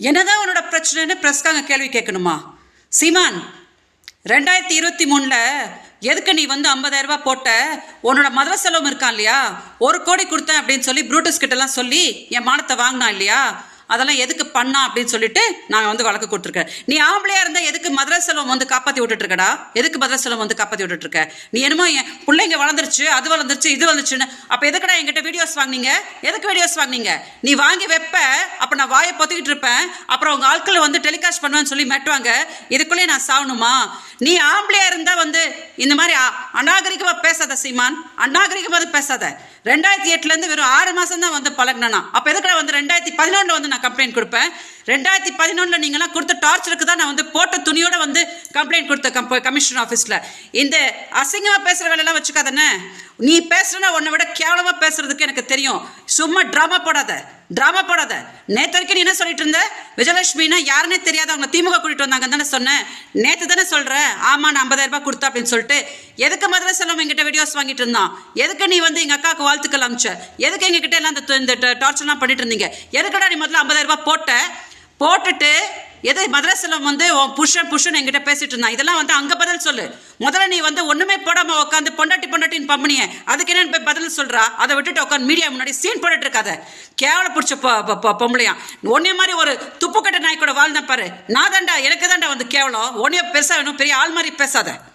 என்னதான் உன்னோட பிரச்சனைன்னு பிரஸ்காங்க கேள்வி கேட்கணுமா? சீமான், 2023 எதுக்கு நீ 50,000 ரூபாய் போட்ட? உன்னோட மதுர செலவும் இருக்கான் இல்லையா, 1 கோடி கொடுத்தேன் அப்படின்னு சொல்லி ப்ரூட்டஸ் கிட்ட எல்லாம் சொல்லி என் மானத்தை வாங்கினா இல்லையா, அதெல்லாம் எதுக்கு பண்ணா அப்படின்னு சொல்லிட்டு நாங்கள் வழக்கு கொடுத்துருக்கேன். நீ ஆம்பளையா இருந்தா எதுக்கு மதுரை செல்வம் காப்பாற்றி விட்டுட்டு இருக்கடா? எதுக்கு மதுரை செல்வம் காப்பாற்றி விட்டுட்டு இருக்க? நீ என்னமோ என் பிள்ளைங்க வளர்ந்துருச்சு, அது வளர்ந்துருச்சு, இது வந்துருச்சுன்னு. அப்போ எதுக்கடா என்கிட்ட வீடியோஸ் வாங்கினீங்க? எதுக்கு வீடியோஸ் வாங்கினீங்க? நீ வாங்கி வைப்ப, அப்போ நான் வாயை பொத்திக்கிட்டு இருப்பேன், அப்புறம் உங்க ஆட்கள் டெலிகாஸ்ட் பண்ணுவேன்னு சொல்லி மெட்டுவாங்க. இதுக்குள்ளே நான் சாகணுமா? நீ ஆம்பளையா இருந்தா இந்த மாதிரி அநாகரிகமா பேசாத சீமான், அநாகரிகமாக பேசாத. 2008 வெறும் 6 மாசம் தான் பழகினா. அப்போ எதுக்கடா 2011 நான் கம்ப்ளைண்ட் கொடுப்பேன்? 2011 நீங்களாம் கொடுத்த டார்ச்சருக்கு தான் நான் போட்ட துணியோட கம்ப்ளைண்ட் கொடுத்த கமிஷனர் ஆஃபீஸில். இந்த அசிங்கமாக பேசுகிற வேலையெல்லாம் வச்சுக்காதண்ணே. நீ பேசுறனா உன்னை விட கேவலமாக பேசுறதுக்கு எனக்கு தெரியும். சும்மா ட்ராமா போடாத, ட்ராமா போடாத. நேற்று வரைக்கும் நீ என்ன சொல்லிட்டு இருந்த? விஜயலட்சுமினா யாருன்னே தெரியாத அவங்க திமுக கூட்டிட்டு வந்தாங்கன்னு தானே சொன்னேன். நேற்று தானே சொல்கிறேன், ஆமாம் நான் 50,000 ரூபாய் கொடுத்தா அப்படின்னு சொல்லிட்டு. எதுக்கு மதுரை செல்வம் எங்கிட்ட வீடியோஸ் வாங்கிட்டு இருந்தான்? எதுக்கு நீ எங்கள் அக்காவுக்கு வாழ்த்துக்கள் அமிச்ச? எதுக்கு எங்ககிட்ட எல்லாம் இந்த டார்ச்சர்லாம் பண்ணிட்டு இருந்தீங்க? எதுக்கடா நீ முதல்ல 50,000 ரூபாய் போட்டுட்டு எதை மதுரை செல்வம் உன் புருஷன் என்கிட்ட பேசிட்டு இருந்தான்? இதெல்லாம் அங்கே பதில் சொல்லு. முதல்ல நீ ஒன்றுமே போடாமல் உட்காந்து பொண்டாட்டின்னு பம்பனிய, அதுக்கு என்னன்னு போய் பதில் சொல்கிறா? அதை விட்டுட்டு உட்காந்து மீடியா முன்னாடி சீன் போட்டுட்டு இருக்காத. கேவல பிடிச்ச பொம்பளையா ஒன்னே மாதிரி ஒரு துப்புக்கட்ட நாய் கூட வாழ்ந்தேன் பாரு. நான் தாண்டா, எனக்கு தாண்டா கேவலம். ஒன்னே பெருசாக வேணும், பெரிய ஆள் மாதிரி பேசாத.